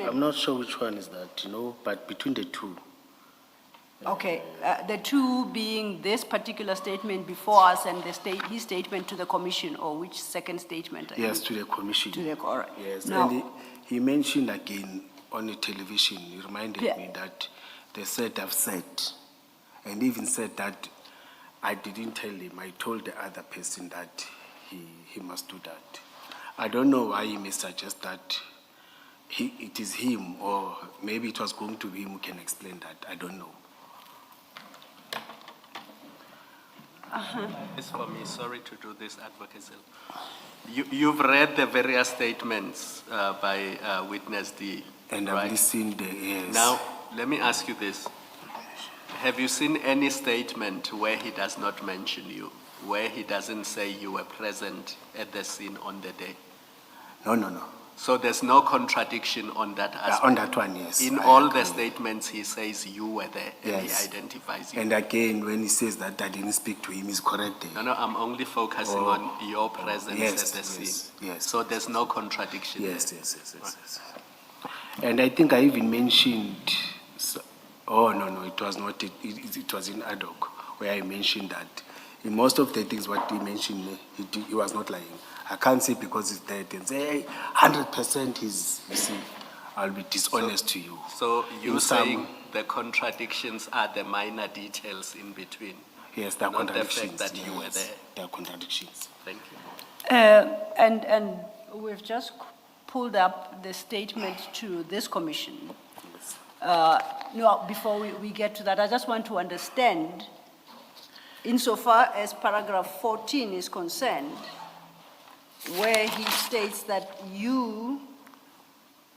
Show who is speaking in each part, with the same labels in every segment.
Speaker 1: I'm not sure which one is that, but between the two.
Speaker 2: Okay, the two being this particular statement before us and his statement to the commission, or which second statement?
Speaker 1: Yes, to the commission.
Speaker 2: All right.
Speaker 1: Yes,
Speaker 2: Now,
Speaker 1: and he mentioned again on the television, he reminded
Speaker 2: Yeah.
Speaker 1: me that they said I've said, and even said that I didn't tell him, I told the other person that he must do that. I don't know why he may suggest that it is him, or maybe it was going to be him who can explain that, I don't know.
Speaker 3: It's for me, sorry to do this advocacy. You've read the various statements by witness D,
Speaker 1: And
Speaker 3: right?
Speaker 1: I've listened, yes.
Speaker 3: Now, let me ask you this. Have you seen any statement where he does not mention you, where he doesn't say you were present at the scene on the day?
Speaker 1: No.
Speaker 3: So there's no contradiction on that aspect?
Speaker 1: On that one, yes.
Speaker 3: In
Speaker 1: I
Speaker 3: all
Speaker 1: agree.
Speaker 3: the statements, he says you were there, and
Speaker 1: Yes.
Speaker 3: he identifies you.
Speaker 1: And again, when he says that I didn't speak to him, he's correct there.
Speaker 3: No, I'm only focusing on your presence
Speaker 1: Yes,
Speaker 3: at the scene.
Speaker 1: yes.
Speaker 3: So there's no contradiction
Speaker 1: Yes,
Speaker 3: there.
Speaker 1: yes. And I think I even mentioned, no, it was not, it was in ad hoc, where I mentioned that in most of the things what he mentioned, he was not lying. I can't say because he's dead and say, hey, 100% he's, you see, I'll be dishonest to you.
Speaker 3: So you're
Speaker 1: In some-
Speaker 3: saying the contradictions are the minor details in between?
Speaker 1: Yes, there are
Speaker 3: Not the
Speaker 1: contradictions.
Speaker 3: fact that you were
Speaker 1: yes,
Speaker 3: there.
Speaker 1: There are contradictions.
Speaker 3: Thank you.
Speaker 2: and we've just pulled up the statement to this commission. No, before we get to that, I just want to understand, insofar as paragraph 14 is concerned, where he states that you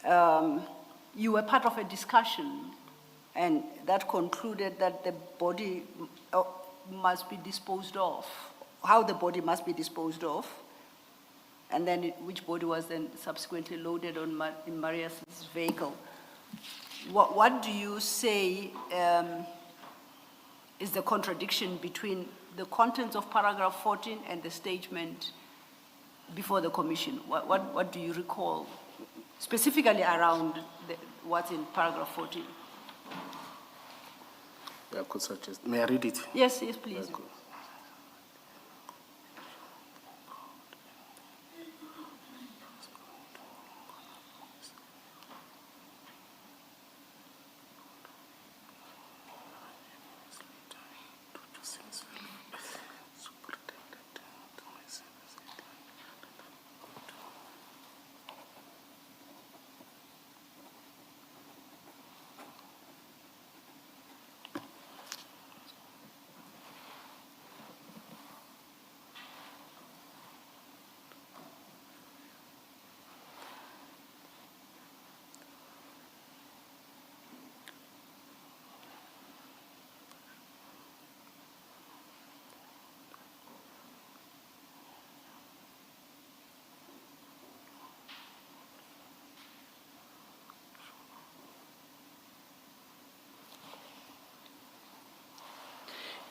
Speaker 2: were part of a discussion, and that concluded that the body must be disposed of, how the body must be disposed of, and then which body was then subsequently loaded on in Maria's vehicle. What do you say is the contradiction between the contents of paragraph 14 and the statement before the commission? What do you recall, specifically around what's in paragraph 14?
Speaker 1: I could suggest. May I read it?
Speaker 2: Yes, please.
Speaker 1: Okay.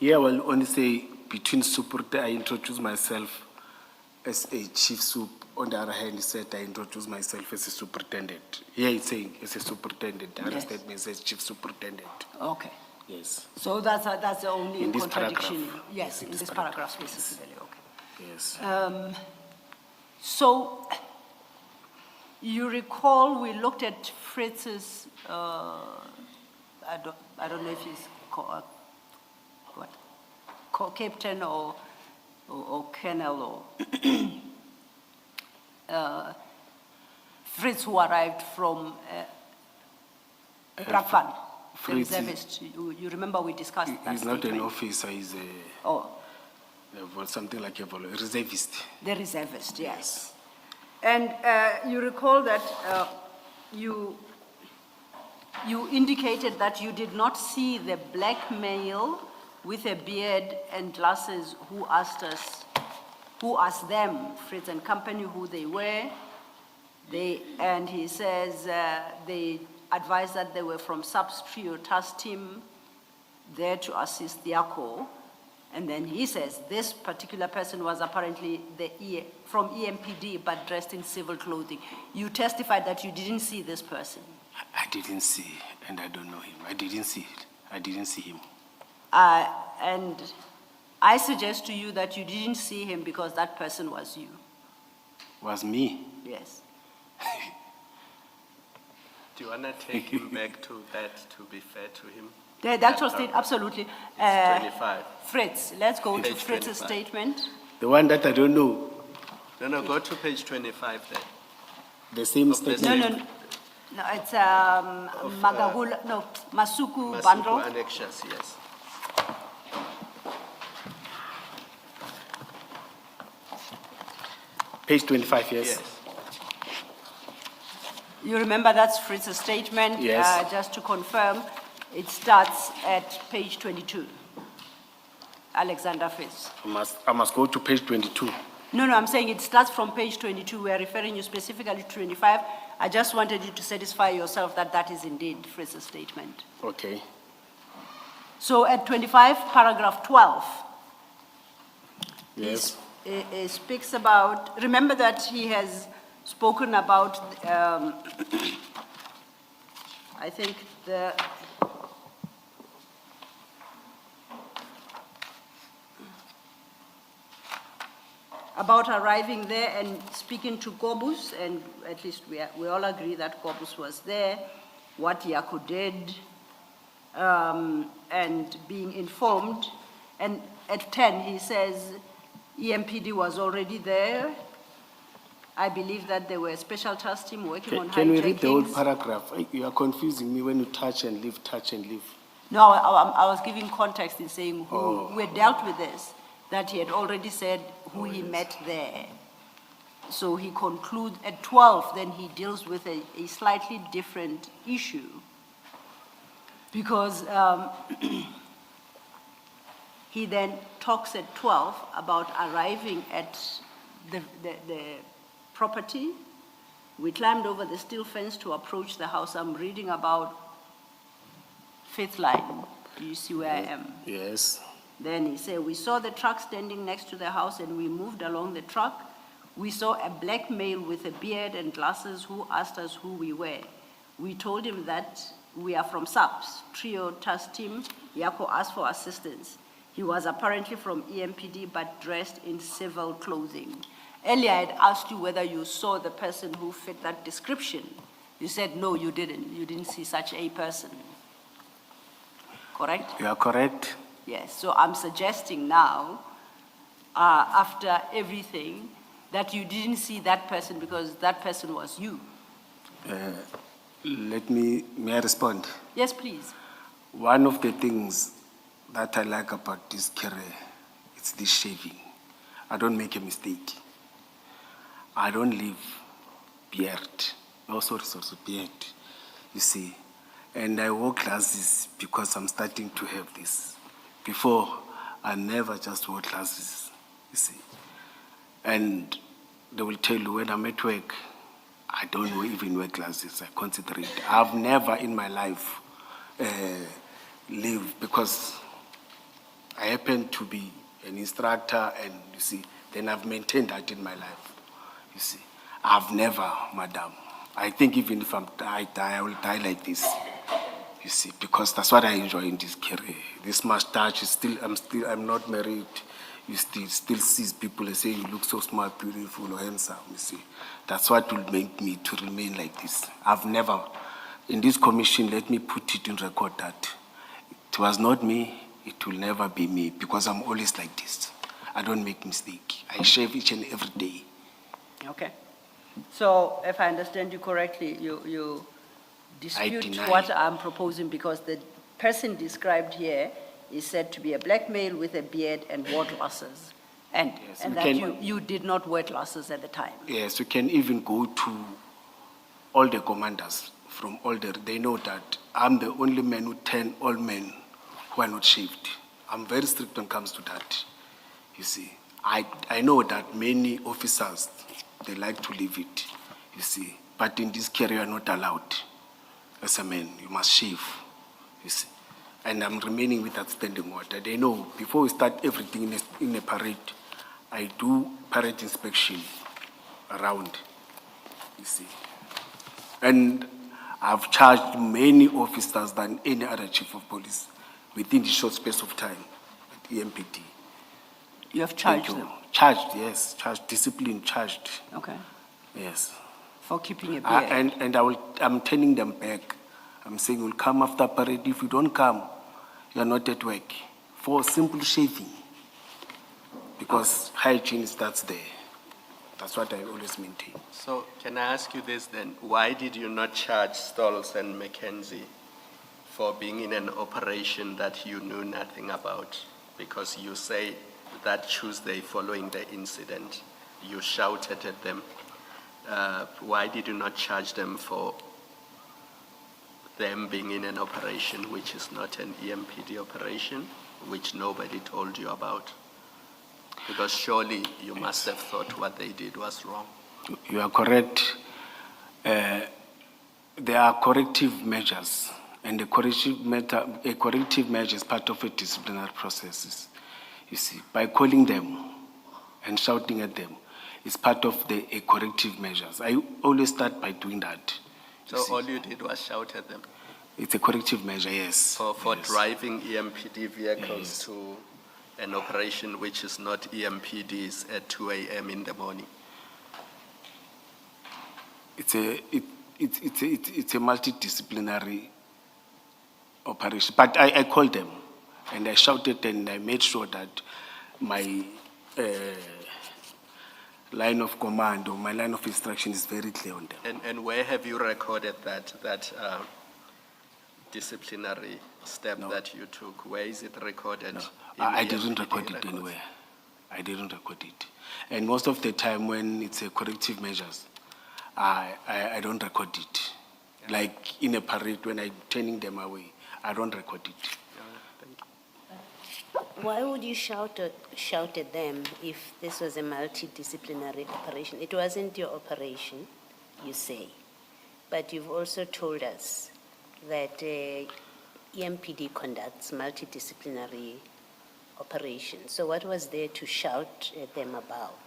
Speaker 1: Yeah, well, honestly, between I introduced myself as a chief soup. On the other hand, he said I introduced myself as a superintendent. Here he's saying as a superintendent. The other
Speaker 2: Yes.
Speaker 1: statement says chief superintendent.
Speaker 2: Okay.
Speaker 1: Yes.
Speaker 2: So that's the only
Speaker 1: In this
Speaker 2: contradiction.
Speaker 1: paragraph.
Speaker 2: Yes, in this paragraph specifically. Okay.
Speaker 1: Yes.
Speaker 2: So you recall we looked at Fritz's, I don't know if he's captain or colonel or Fritz, who arrived from Brakpan, the
Speaker 1: Fritz,
Speaker 2: reservist. You remember we discussed that
Speaker 1: He's not an
Speaker 2: statement.
Speaker 1: officer, he's something like a reservist.
Speaker 2: The reservist, yes. And you recall that you indicated that you did not see the black male with a beard and glasses who asked them, Fritz and company, who they were. And he says they advised that they were from sub-trio task team there to assist Diako. And then he says, this particular person was apparently from EMPD, but dressed in civil clothing. You testified that you didn't see this person.
Speaker 1: I didn't see, and I don't know him. I didn't see it. I didn't see him.
Speaker 2: And I suggest to you that you didn't see him because that person was you.
Speaker 1: Was me?
Speaker 2: Yes.
Speaker 3: Do you want to take him back to that, to be fair to him?
Speaker 2: The actual state, absolutely.
Speaker 3: It's 25.
Speaker 2: Fritz, let's go to
Speaker 3: Page
Speaker 2: Fritz's
Speaker 3: 25.
Speaker 2: statement.
Speaker 1: The one that I don't know.
Speaker 3: No, go to page 25 then.
Speaker 1: The same
Speaker 3: Of the
Speaker 1: statement.
Speaker 2: No, it's Magagula, no, Masuku
Speaker 3: Masuku
Speaker 2: bundle.
Speaker 3: annexures, yes.
Speaker 1: Page 25, yes.
Speaker 3: Yes.
Speaker 2: You remember that's Fritz's statement?
Speaker 1: Yes.
Speaker 2: Just to confirm, it starts at page 22. Alexander Fritz.
Speaker 1: I must go to page 22.
Speaker 2: No, I'm saying it starts from page 22. We are referring you specifically to 25. I just wanted you to satisfy yourself that that is indeed Fritz's statement.
Speaker 1: Okay.
Speaker 2: So at 25, paragraph 12,
Speaker 1: Yes.
Speaker 2: he speaks about, remember that he has spoken about, I think about arriving there and speaking to Kobus, and at least we all agree that Kobus was there, what Yako did, and being informed. And at 10, he says EMPD was already there. I believe that there were a special task team working on
Speaker 1: Can we read the whole
Speaker 2: hijackings.
Speaker 1: paragraph? You are confusing me when you touch and leave, touch and leave.
Speaker 2: No, I was giving context in saying who,
Speaker 1: Oh.
Speaker 2: we dealt with this, that he had already said who he met there. So he concludes at 12, then he deals with a slightly different issue. Because he then talks at 12 about arriving at the property. We climbed over the steel fence to approach the house. I'm reading about 5th line. Do you see where I am?
Speaker 1: Yes.
Speaker 2: Then he said, we saw the truck standing next to the house and we moved along the truck. We saw a black male with a beard and glasses who asked us who we were. We told him that we are from SAPS, Trio Task Team. Yako asked for assistance. He was apparently from EMPD but dressed in civil clothing. Earlier I had asked you whether you saw the person who fit that description. You said, no, you didn't. You didn't see such a person. Correct?
Speaker 1: You are correct.
Speaker 2: Yes, so I'm suggesting now, after everything, that you didn't see that person because that person was you.
Speaker 1: May I respond?
Speaker 2: Yes, please.
Speaker 1: One of the things that I like about this career, it's this shaving. I don't make a mistake. I don't leave beard. No, sorry, beard, you see. And I wore glasses because I'm starting to have this. Before, I never just wore glasses, you see. And they will tell you when I'm at work, I don't even wear glasses, I concentrate. I've never in my life lived because I happen to be an instructor and you see, then I've maintained that in my life, you see. I've never, madam. I think even if I die, I will die like this. You see, because that's what I enjoy in this career. This mustache is I'm not married. You still see people and say you look so smart, beautiful, or handsome, you see. That's what will make me to remain like this. I've never, in this commission, let me put it in record that it was not me, it will never be me, because I'm always like this. I don't make mistake. I shave each and every day.
Speaker 2: Okay. So if I understand you correctly, you dispute
Speaker 1: deny.
Speaker 2: what I'm proposing because the person described here is said to be a black male with a beard and wore glasses. And,
Speaker 1: Yes,
Speaker 2: and
Speaker 1: we
Speaker 2: that
Speaker 1: can-
Speaker 2: you did not wear glasses at the time.
Speaker 1: Yes, you can even go to all the commanders from all they know that I'm the only man who turn all men who are not shaved. I'm very strict when it comes to that, you see. I know that many officers, they like to leave it, you see. But in this career, you are not allowed. As a man, you must shave, you see. and I'm remaining with that standing order. They know before we start everything in a parade, I do parade inspection around, you see. And I've charged many officers than any other chief of police within the short space of time at EMPD.
Speaker 2: You have
Speaker 1: Thank
Speaker 2: charged
Speaker 1: you.
Speaker 2: them?
Speaker 1: Charged, yes. Charged, discipline, charged,
Speaker 2: Okay.
Speaker 1: yes.
Speaker 2: For keeping a beard?
Speaker 1: And I'm turning them back. I'm saying we'll come after parade. If you don't come, you're not at work. For simple shaving. Because hygiene starts there. That's what I always maintain.
Speaker 3: So can I ask you this then? Why did you not charge Stolz and Mackenzie for being in an operation that you knew nothing about? Because you say that Tuesday following the incident, you shouted at them. Why did you not charge them for them being in an operation which is not an EMPD operation, which nobody told you about? Because surely you must have thought what they did was wrong.
Speaker 1: You are correct. There are corrective measures, and a corrective measure is part of a disciplinary process. You see, by calling them and shouting at them, it's part of a corrective measures. I always start by doing that.
Speaker 3: So all you did was shout at them?
Speaker 1: It's a corrective measure, yes.
Speaker 3: For
Speaker 1: Yes.
Speaker 3: driving EMPD vehicles
Speaker 1: Yes.
Speaker 3: to an operation which is not EMPD's at 2 a.m. in the morning?
Speaker 1: It's a multidisciplinary operation. But I called them and I shouted and I made sure that my line of command or my line of instruction is very clear on them.
Speaker 3: And where have you recorded that disciplinary step that you took? Where is it recorded?
Speaker 1: No,
Speaker 3: in
Speaker 1: I
Speaker 3: EMPD
Speaker 1: didn't record it
Speaker 3: records?
Speaker 1: anywhere. I didn't record it. And most of the time when it's a corrective measures, I don't record it. Like in a parade when I'm turning them away, I don't record it.
Speaker 3: Thank you.
Speaker 4: Why would you shout at them if this was a multidisciplinary operation? It wasn't your operation, you say, but you've also told us that EMPD conducts multidisciplinary operations. So what was there to shout at them about?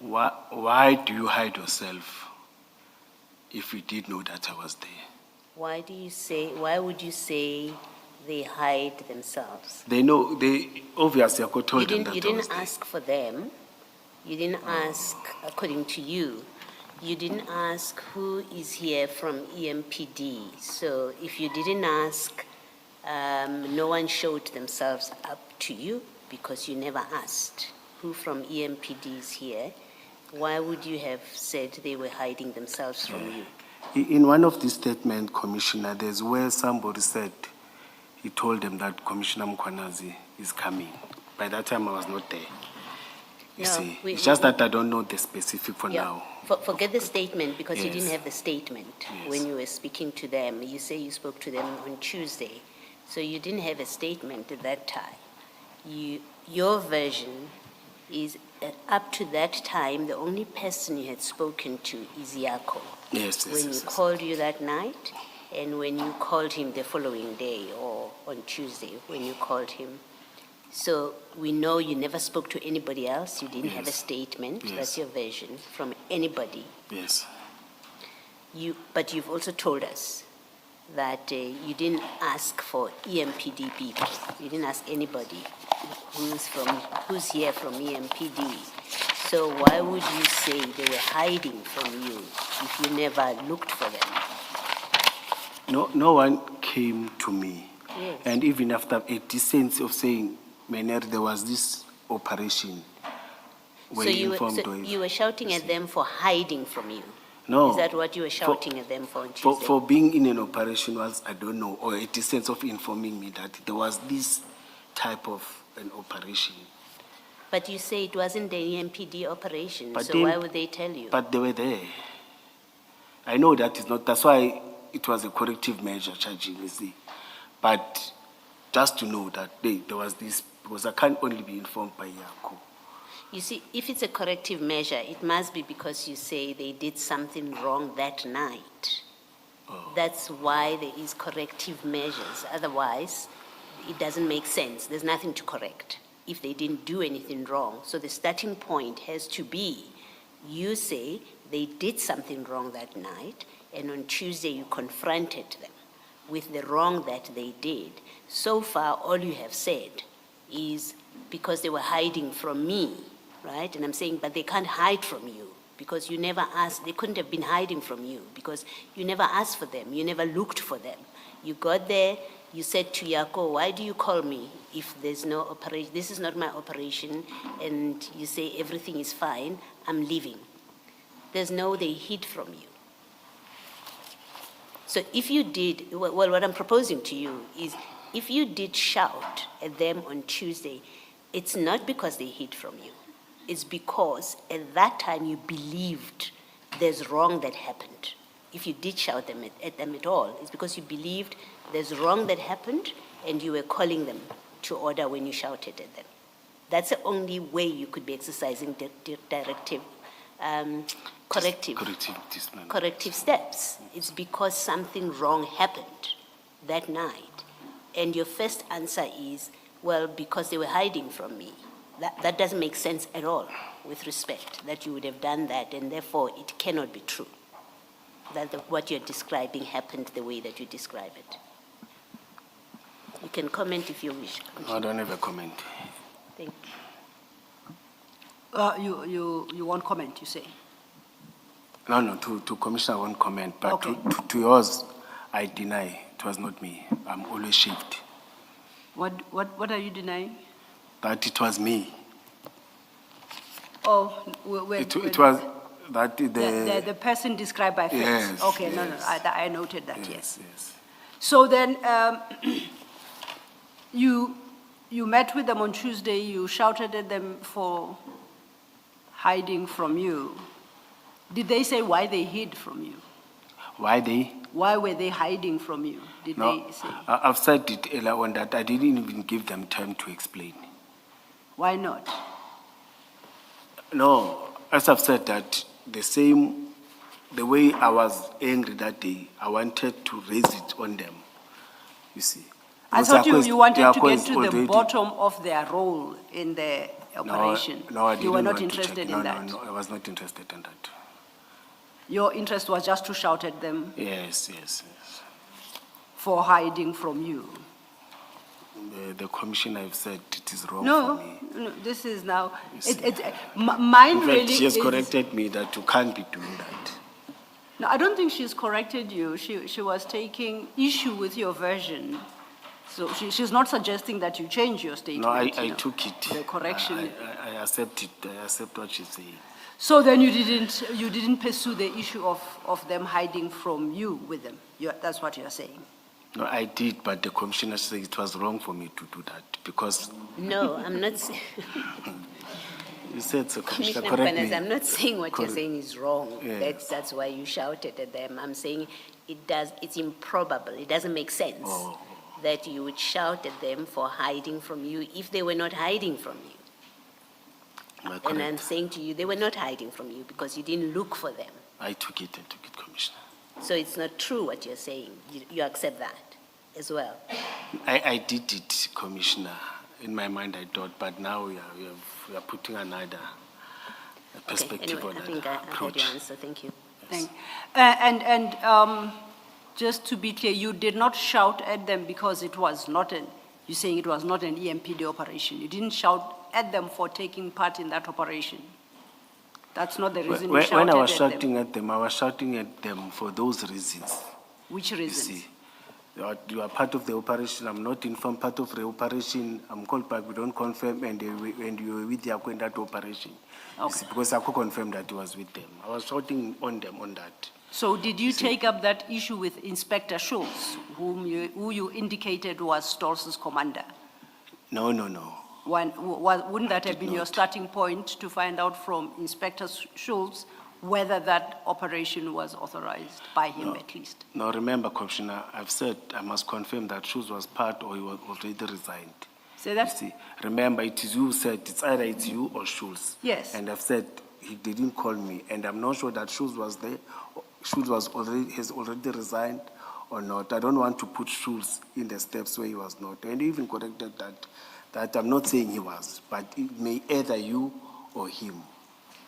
Speaker 1: Why do you hide yourself if you did know that I was there?
Speaker 4: Why would you say they hide themselves?
Speaker 1: They know, they obviously I could told them that
Speaker 4: You
Speaker 1: I was
Speaker 4: didn't
Speaker 1: there.
Speaker 4: ask for them. You didn't ask, according to you, you didn't ask who is here from EMPD. So if you didn't ask, no one showed themselves up to you because you never asked who from EMPD is here. Why would you have said they were hiding themselves from you?
Speaker 1: In one of these statements, Commissioner, there's where somebody said he told them that Commissioner Mkhwanazi is coming. By that time, I was not there. You
Speaker 4: No,
Speaker 1: see,
Speaker 4: we-
Speaker 1: it's just that I don't know the specific for now.
Speaker 4: Forget the statement because you
Speaker 1: Yes.
Speaker 4: didn't have the statement
Speaker 1: Yes.
Speaker 4: when you were speaking to them. You say you spoke to them on Tuesday. So you didn't have a statement at that time. Your version is that up to that time, the only person you had spoken to is Yako.
Speaker 1: Yes, yes,
Speaker 4: When
Speaker 1: yes,
Speaker 4: you
Speaker 1: yes.
Speaker 4: called you that night and when you called him the following day or on Tuesday when you called him. So we know you never spoke to anybody else. You didn't have a
Speaker 1: Yes.
Speaker 4: statement.
Speaker 1: Yes.
Speaker 4: That's your version from anybody.
Speaker 1: Yes.
Speaker 4: But you've also told us that you didn't ask for EMPD people. You didn't ask anybody who's here from EMPD. So why would you say they were hiding from you if you never looked for them?
Speaker 1: No one came to me.
Speaker 4: Yes.
Speaker 1: And even after a decency of saying, Mener, there was this operation where
Speaker 4: So
Speaker 1: you informed
Speaker 4: you were shouting at them for hiding from you?
Speaker 1: No.
Speaker 4: Is that what you were shouting at them for on Tuesday?
Speaker 1: For being in an operation was, I don't know, or a sense of informing me that there was this type of an operation.
Speaker 4: But you say it wasn't the EMPD operation,
Speaker 1: But
Speaker 4: so
Speaker 1: then-
Speaker 4: why would they tell you?
Speaker 1: But they were there. I know that is not, that's why it was a corrective measure charging, you see. But just to know that there was this, because I can't only be informed by Yako.
Speaker 4: You see, if it's a corrective measure, it must be because you say they did something wrong that night.
Speaker 1: Oh.
Speaker 4: That's why there is corrective measures. Otherwise, it doesn't make sense. There's nothing to correct if they didn't do anything wrong. So the starting point has to be, you say they did something wrong that night, and on Tuesday you confronted them with the wrong that they did. So far, all you have said is because they were hiding from me, right? And I'm saying, but they can't hide from you because you never asked. They couldn't have been hiding from you because you never asked for them. You never looked for them. You got there, you said to Yako, why do you call me if there's no operation? This is not my operation. And you say everything is fine, I'm leaving. There's no, they hid from you. So if you did, well, what I'm proposing to you is, if you did shout at them on Tuesday, it's not because they hid from you. It's because at that time you believed there's wrong that happened. If you did shout at them at all, it's because you believed there's wrong that happened and you were calling them to order when you shouted at them. That's the only way you could be exercising corrective steps. It's because something wrong happened that night. And your first answer is, well, because they were hiding from me. That doesn't make sense at all, with respect, that you would have done that, and therefore it cannot be true that what you're describing happened the way that you describe it. You can comment if you wish.
Speaker 1: I don't have a comment.
Speaker 4: Thank
Speaker 2: You won't comment, you say?
Speaker 1: No, to Commissioner I won't comment, but
Speaker 2: Okay.
Speaker 1: to yours, I deny. It was not me. I'm always shifted.
Speaker 2: What are you denying?
Speaker 1: That it was me.
Speaker 2: Oh,
Speaker 1: It was that
Speaker 2: the person described by face.
Speaker 1: Yes,
Speaker 2: Okay, no,
Speaker 1: yes.
Speaker 2: I noted that, yes.
Speaker 1: Yes.
Speaker 2: So then, you met with them on Tuesday, you shouted at them for hiding from you. Did they say why they hid from you?
Speaker 1: Why they?
Speaker 2: Why were they hiding from you? Did
Speaker 1: No,
Speaker 2: they say?
Speaker 1: I've said it earlier on that I didn't even give them time to explain.
Speaker 2: Why not?
Speaker 1: No, as I've said that the way I was angry that day, I wanted to raise it on them, you see.
Speaker 2: I
Speaker 1: Because
Speaker 2: thought
Speaker 1: Yako
Speaker 2: you wanted to
Speaker 1: Yako
Speaker 2: get
Speaker 1: is
Speaker 2: to the
Speaker 1: already-
Speaker 2: bottom of their role in the operation.
Speaker 1: No, I didn't
Speaker 2: You were not
Speaker 1: want to
Speaker 2: interested
Speaker 1: check.
Speaker 2: in that?
Speaker 1: No, I was not interested in that.
Speaker 2: Your interest was just to shout at them
Speaker 1: Yes.
Speaker 2: for hiding from you?
Speaker 1: The commissioner have said it is wrong
Speaker 2: No,
Speaker 1: for me.
Speaker 2: no, this is now,
Speaker 1: You see.
Speaker 2: mine
Speaker 1: In
Speaker 2: really
Speaker 1: fact, she has
Speaker 2: is-
Speaker 1: corrected me that you can't be doing that.
Speaker 2: No, I don't think she's corrected you. She was taking issue with your version. So she's not suggesting that you change your statement.
Speaker 1: No, I
Speaker 2: you know.
Speaker 1: took it.
Speaker 2: The correction.
Speaker 1: I accept it. I accept what she's saying.
Speaker 2: So then you didn't pursue the issue of them hiding from you with them. That's what you're saying.
Speaker 1: No, I did, but the commissioner said it was wrong for me to do that because
Speaker 4: you. No, I'm not saying,
Speaker 1: you said so, Commissioner,
Speaker 4: Commissioner
Speaker 1: correct
Speaker 4: Mkhwanazi,
Speaker 1: me.
Speaker 4: I'm not saying what you're
Speaker 1: Correct.
Speaker 4: saying is wrong.
Speaker 1: Yes.
Speaker 4: That's why you shouted at them. I'm saying it's improbable. It doesn't make sense
Speaker 1: Oh.
Speaker 4: that you would shout at them for hiding from you if they were not hiding from you.
Speaker 1: Am I
Speaker 4: And
Speaker 1: correct?
Speaker 4: I'm saying to you, they were not hiding from you because you didn't look for them.
Speaker 1: I took it, Commissioner.
Speaker 4: So it's not true what you're saying. You accept that as well.
Speaker 1: I did it, Commissioner. In my mind, I thought, but now we are putting another perspective
Speaker 4: Okay, anyway, I
Speaker 1: on
Speaker 4: think
Speaker 1: that
Speaker 4: I heard
Speaker 1: approach.
Speaker 4: your answer. Thank you.
Speaker 2: Just to be clear, you did not shout at them because you're saying it was not an EMPD operation. You didn't shout at them for taking part in that operation. That's not the reason you shouted
Speaker 1: When I was
Speaker 2: at them.
Speaker 1: shouting at them, I was shouting at them for those reasons.
Speaker 2: Which
Speaker 1: You
Speaker 2: reasons?
Speaker 1: see, you are part of the operation. I'm not informed part of the operation. I'm called back. We don't confirm, and you were with Yako in that operation. You
Speaker 2: Okay.
Speaker 1: see, because Yako confirmed that he was with them. I was shouting on them on that.
Speaker 2: So did you take up that issue with Inspector Schultz, who you indicated was Stolz's commander?
Speaker 1: No.
Speaker 2: Wouldn't that have
Speaker 1: did
Speaker 2: been your
Speaker 1: not.
Speaker 2: starting point to find out from Inspector Schultz whether that operation was authorized by him at least?
Speaker 1: Now remember, Commissioner, I've said I must confirm that Shoes was part or he was already resigned.
Speaker 2: Say that?
Speaker 1: You see, remember, it is you who said it's either it's you or Schultz.
Speaker 2: Yes.
Speaker 1: And I've said he didn't call me, and I'm not sure that Schultz was there. Schultz has already resigned, or not. I don't want to put shoes in the steps where he was not. And even corrected that I'm not saying he was, but it may either you or him.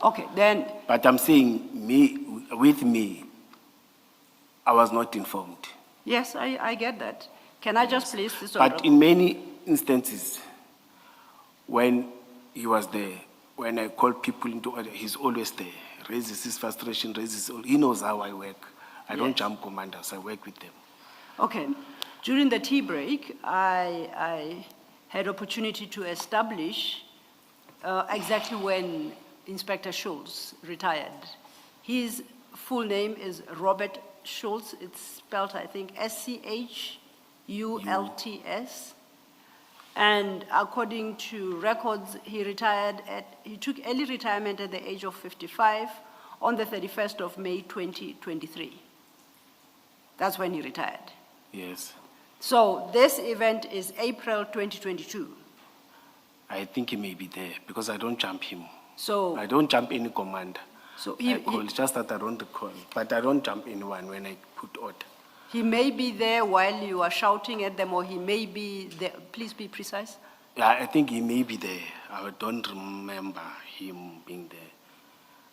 Speaker 2: Okay, then,
Speaker 1: But I'm saying with me, I was not informed.
Speaker 2: yes, I get that. Can I just place this on
Speaker 1: But
Speaker 2: record?
Speaker 1: in many instances, when he was there, when I call people into order, he's always there. Raises his frustration, he knows how I work. I don't
Speaker 2: Yes.
Speaker 1: jump commanders, I work with them.
Speaker 2: Okay. During the tea break, I had opportunity to establish exactly when Inspector Schultz retired. His full name is Robert Schultz. It's spelled, I think, SCHULTS. And according to records, he took early retirement at the age of 55 on the 31st of May, 2023. That's when he retired.
Speaker 1: Yes.
Speaker 2: So this event is April 2022.
Speaker 1: I think he may be there because I don't jump him.
Speaker 2: So,
Speaker 1: I don't jump any commander.
Speaker 2: so
Speaker 1: I call, just that I don't recall. But I don't jump anyone when I put order.
Speaker 2: he may be there while you are shouting at them, or he may be there. Please be precise.
Speaker 1: Yeah, I think he may be there. I don't remember him being there.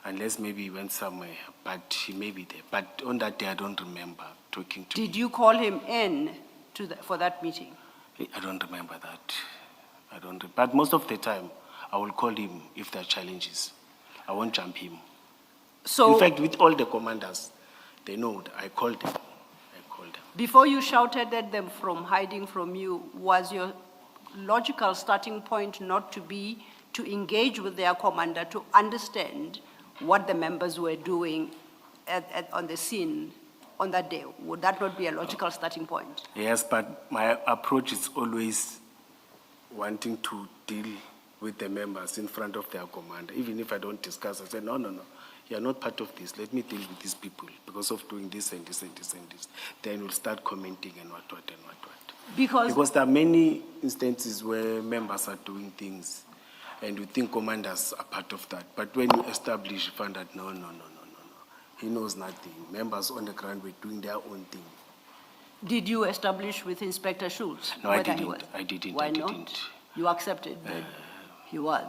Speaker 1: Unless maybe he went somewhere, but he may be there. But on that day, I don't remember talking to
Speaker 2: Did
Speaker 1: him.
Speaker 2: you call him in for that meeting?
Speaker 1: I don't remember that. But most of the time, I will call him if there are challenges. I won't jump him.
Speaker 2: So
Speaker 1: In fact, with all the commanders, they know that I called them.
Speaker 2: before you shouted at them from hiding from you, was your logical starting point not to be to engage with their commander to understand what the members were doing on the scene on that day? Would that not be a logical starting point?
Speaker 1: Yes, but my approach is always wanting to deal with the members in front of their commander. Even if I don't discuss, I say, no, you're not part of this. Let me deal with these people because of doing this and this and this and this. Then we'll start commenting and what. Because there are many instances where members are doing things and we think commanders are part of that. But when you establish, you find that no. He knows nothing. Members on the ground were doing their own thing.
Speaker 2: Did you establish with Inspector Schultz?
Speaker 1: No, I
Speaker 2: whether he
Speaker 1: didn't.
Speaker 2: was?
Speaker 1: I didn't.
Speaker 2: Why
Speaker 1: I
Speaker 2: not?
Speaker 1: didn't.
Speaker 2: You accepted that he was?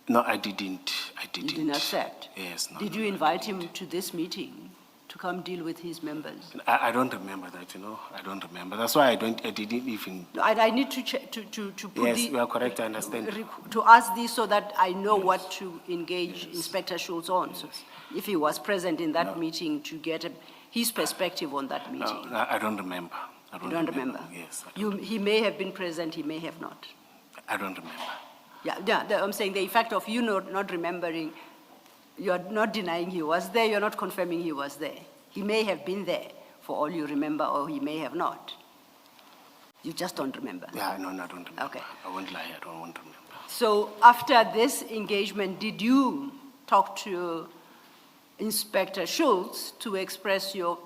Speaker 1: No, I didn't.
Speaker 2: You didn't accept?
Speaker 1: Yes, no.
Speaker 2: Did
Speaker 1: no,
Speaker 2: you
Speaker 1: I
Speaker 2: invite
Speaker 1: didn't.
Speaker 2: him to this meeting to come deal with his members?
Speaker 1: I don't remember that, I don't remember. That's why I didn't even.
Speaker 2: I need to check, to put
Speaker 1: Yes,
Speaker 2: the-
Speaker 1: you are correct, I understand.
Speaker 2: To ask this so that I know what to engage Inspector Schultz on. So if he was present in that meeting to get his perspective on that meeting.
Speaker 1: No, I don't remember.
Speaker 2: You don't remember?
Speaker 1: Yes, I don't,
Speaker 2: He may have been present, he may have not.
Speaker 1: I don't remember.
Speaker 2: Yeah, I'm saying the effect of you not remembering, you're not denying he was there, you're not confirming he was there. He may have been there for all you remember, or he may have not. You just don't remember.
Speaker 1: Yeah, no, I don't remember.
Speaker 2: Okay.
Speaker 1: I won't lie, I don't want to remember.
Speaker 2: So after this engagement, did you talk to Inspector Schultz to express the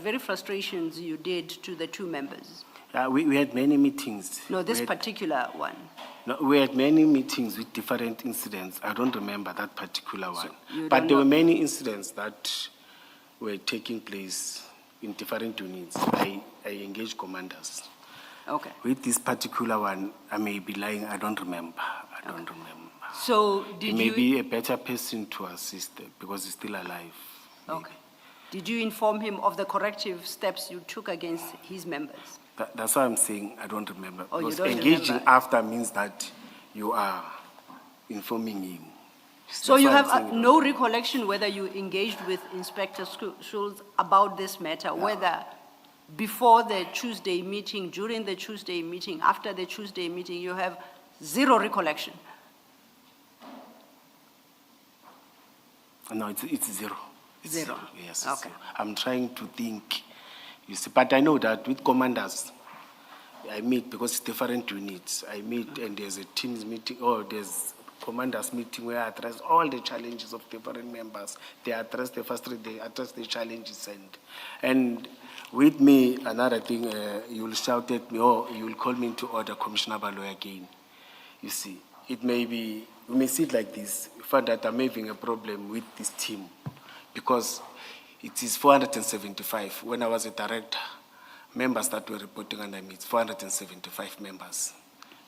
Speaker 2: very frustrations you did to the two members?
Speaker 1: We had many meetings.
Speaker 2: No, this
Speaker 1: We had-
Speaker 2: particular one.
Speaker 1: No, we had many meetings with different incidents. I don't remember that particular one.
Speaker 2: you
Speaker 1: But
Speaker 2: don't
Speaker 1: there
Speaker 2: know-
Speaker 1: were many incidents that were taking place in different units. I engaged commanders.
Speaker 2: Okay.
Speaker 1: With this particular one, I may be lying, I don't remember. I don't remember.
Speaker 2: So
Speaker 1: He
Speaker 2: did
Speaker 1: may
Speaker 2: you?
Speaker 1: be a better person to assist because he's still alive.
Speaker 2: Okay. Did you inform him of the corrective steps you took against his members?
Speaker 1: That's why I'm saying I don't remember.
Speaker 2: Oh, you
Speaker 1: because
Speaker 2: don't
Speaker 1: engaging
Speaker 2: remember.
Speaker 1: after means that you are informing him.
Speaker 2: So
Speaker 1: That's
Speaker 2: you
Speaker 1: why I'm
Speaker 2: have
Speaker 1: saying-
Speaker 2: no recollection whether you engaged with Inspector Schultz about this matter, whether before the Tuesday meeting, during the Tuesday meeting, after the Tuesday meeting, you have zero recollection?
Speaker 1: No, it's zero. It's
Speaker 2: Zero.
Speaker 1: Yes.
Speaker 2: Okay.
Speaker 1: I'm trying to think. You see, but I know that with commanders, I meet because it's different units. I meet and there's a teams meeting or there's commanders meeting where I address all the challenges of different members. They address the frustrations, they address the challenges, and with me another thing. You'll shout at me or you'll call me into order, Commissioner Baloy again. You see, it may be, we may see it like this. You find that I'm having a problem with this team because It is 475. When I was a director, members that were reporting under me, it's 475 members,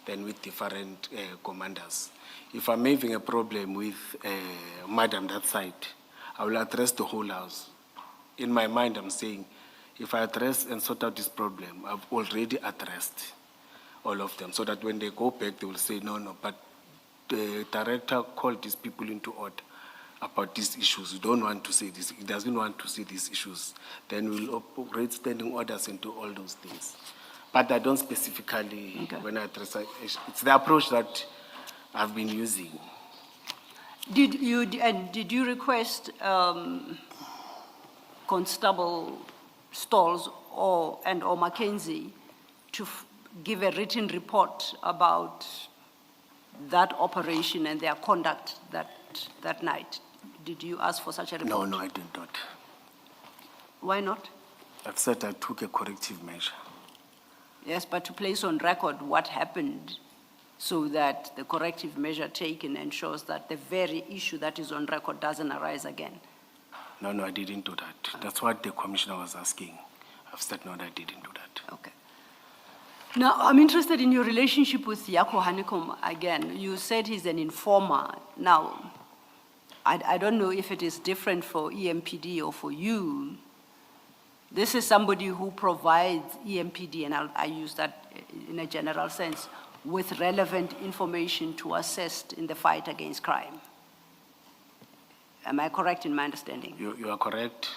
Speaker 1: then with different commanders. If I'm having a problem with Madam that side, I will address the whole house. In my mind, I'm saying, if I address and sort out this problem, I've already addressed all of them, so that when they go back, they will say, no, but the director called these people into order about these issues. We don't want to say this. He doesn't want to see these issues. Then we'll operate standing orders and do all those things. But I don't specifically,
Speaker 2: Okay.
Speaker 1: when I address, it's the approach that I've been using.
Speaker 2: Did you request Constable Stalls or Mackenzie to give a written report about that operation and their conduct that night? Did you ask for such a report?
Speaker 1: No, I did not.
Speaker 2: Why not?
Speaker 1: I've said I took a corrective measure.
Speaker 2: Yes, but to place on record what happened so that the corrective measure taken ensures that the very issue that is on record doesn't arise again.
Speaker 1: No, I didn't do that. That's what the commissioner was asking. I've said no, I didn't do that.
Speaker 2: Okay. Now, I'm interested in your relationship with Yako Hanekom again. You said he's an informer. Now, I don't know if it is different for EMPD or for you. This is somebody who provides EMPD, and I use that in a general sense, with relevant information to assist in the fight against crime. Am I correct in my understanding?
Speaker 1: You are correct.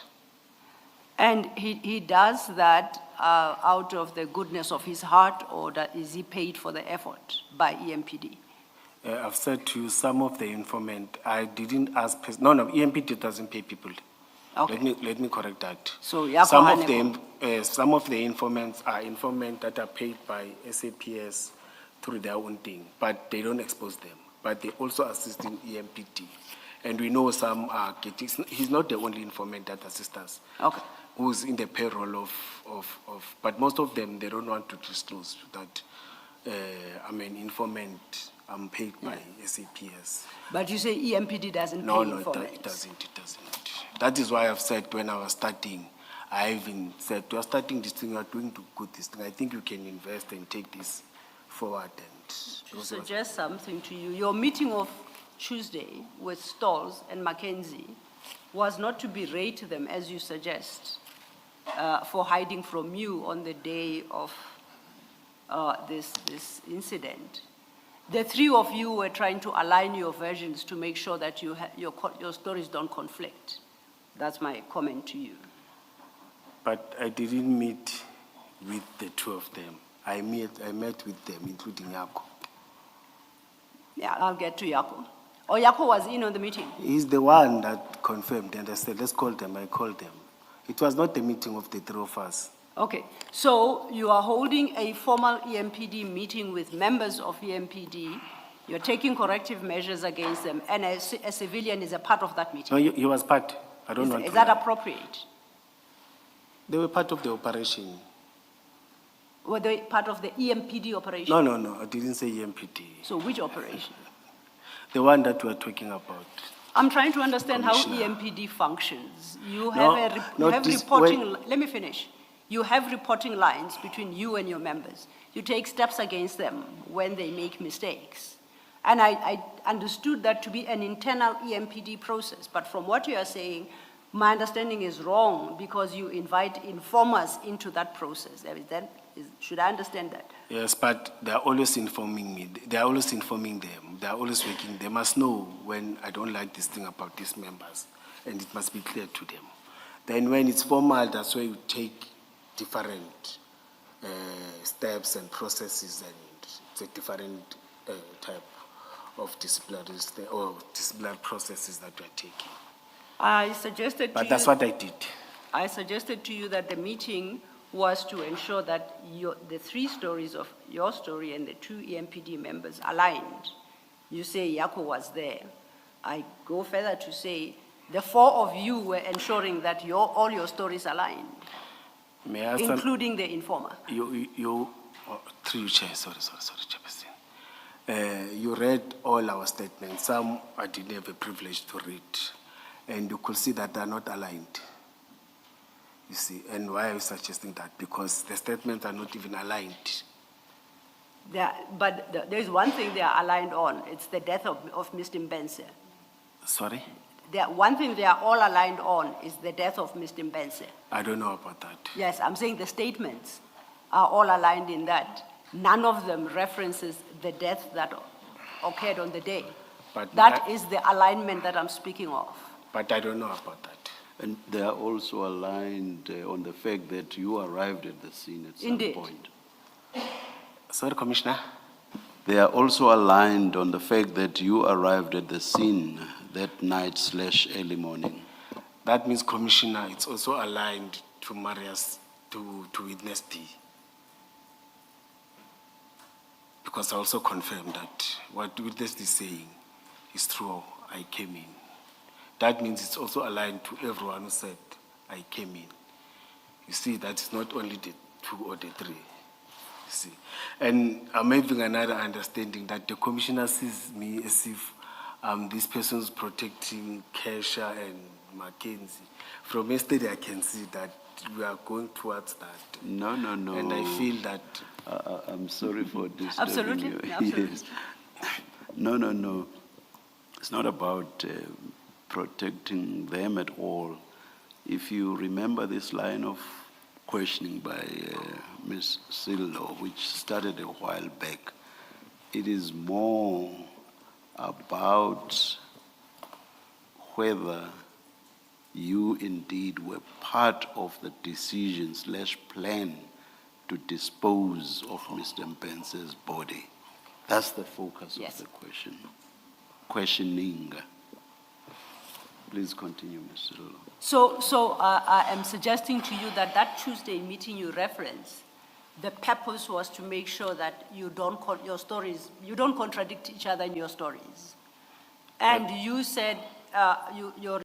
Speaker 2: And he does that out of the goodness of his heart, or is he paid for the effort by EMPD?
Speaker 1: I've said to you, some of the informant, I didn't ask, no, EMPD doesn't pay people.
Speaker 2: Okay.
Speaker 1: Let me correct that.
Speaker 2: So, Yako
Speaker 1: some of the informants are informants that are paid by SAPS through their own thing, but they don't expose them. But they also assist in EMPD. And we know some are getting, he's not the only informant that assists us.
Speaker 2: Okay.
Speaker 1: Who's in the payroll but most of them, they don't want to disclose that I'm an informant, I'm paid by SAPS.
Speaker 2: But you say EMPD doesn't
Speaker 1: No,
Speaker 2: pay
Speaker 1: it
Speaker 2: informants.
Speaker 1: doesn't. That is why I've said when I was starting, I even said, you are starting this thing, you are doing to good this thing. I think you can invest and take this forward.
Speaker 2: To suggest something to you, your meeting of Tuesday with Stalls and Mackenzie was not to berate them, as you suggest, for hiding from you on the day of this incident. The three of you were trying to align your versions to make sure that your stories don't conflict. That's my comment to you.
Speaker 1: But I didn't meet with the two of them. I met with them, including Yako.
Speaker 2: Yeah, I'll get to Yako. Oh, Yako was in on the meeting?
Speaker 1: He's the one that confirmed, and I said, let's call them. I called them. It was not a meeting of the three of us.
Speaker 2: Okay, so you are holding a formal EMPD meeting with members of EMPD. You're taking corrective measures against them, and a civilian is a part of that meeting.
Speaker 1: No, he was part. I don't know.
Speaker 2: Is that appropriate?
Speaker 1: They were part of the operation.
Speaker 2: Were they part of the EMPD operation?
Speaker 1: No, I didn't say EMPD.
Speaker 2: So which operation?
Speaker 1: The one that we're talking about.
Speaker 2: I'm trying to understand how
Speaker 1: Commissioner.
Speaker 2: EMPD functions. You
Speaker 1: No,
Speaker 2: have,
Speaker 1: not this
Speaker 2: reporting, let me finish. You have reporting lines between you and your members. You take steps against them when they make mistakes. And I understood that to be an internal EMPD process, but from what you are saying, my understanding is wrong because you invite informers into that process. Should I understand that?
Speaker 1: Yes, but they are always informing me. They are always informing them. They are always working. They must know when I don't like this thing about these members, and it must be clear to them. Then when it's formal, that's where you take different steps and processes, and it's a different type of disciplinary processes that we are taking.
Speaker 2: I suggested
Speaker 1: But
Speaker 2: to
Speaker 1: that's
Speaker 2: you,
Speaker 1: what I did.
Speaker 2: I suggested to you that the meeting was to ensure that the three stories of your story and the two EMPD members aligned. You say Yako was there. I go further to say the four of you were ensuring that all your stories aligned,
Speaker 1: May I ask
Speaker 2: including the informer.
Speaker 1: Through you, Chair. Sorry, Chairperson. You read all our statements. Some I didn't have a privilege to read, and you could see that they are not aligned. You see, and why are you suggesting that? Because the statements are not even aligned.
Speaker 2: There's one thing they are aligned on, it's the death of Mr. Mbense.
Speaker 1: Sorry?
Speaker 2: One thing they are all aligned on is the death of Mr. Mbense.
Speaker 1: I don't know about that.
Speaker 2: Yes, I'm saying the statements are all aligned in that. None of them references the death that occurred on the day.
Speaker 1: But
Speaker 2: That is the alignment that I'm speaking of.
Speaker 1: But I don't know about that.
Speaker 5: And they are also aligned on the fact that you arrived at the scene at some
Speaker 2: Indeed.
Speaker 5: point.
Speaker 1: Sorry, Commissioner?
Speaker 5: They are also aligned on the fact that you arrived at the scene that night / early morning.
Speaker 1: That means, Commissioner, it's also aligned to Marius, to witness D. Because I also confirmed that what witness D is saying is true. I came in. That means it's also aligned to everyone who said, I came in. You see, that's not only the 2 or the 3. You see. And I'm having another understanding that the Commissioner sees me as if this person's protecting Kesha and Mackenzie. From yesterday, I can see that we are going towards that.
Speaker 5: No.
Speaker 1: And I feel that...
Speaker 5: I'm sorry for disturbing
Speaker 2: Absolutely,
Speaker 5: you.
Speaker 2: absolutely.
Speaker 5: Yes. No. It's not about protecting them at all. If you remember this line of questioning by Ms. Sillo, which started a while back, it is more about whether you indeed were part of the decision / plan to dispose of Mr. Mbense's body. That's the focus
Speaker 2: Yes.
Speaker 5: of the question. Questioning. Please continue, Ms. Sillo.
Speaker 2: So I am suggesting to you that Tuesday meeting you reference, the purpose was to make sure that you don't contradict each other in your stories. And you said, your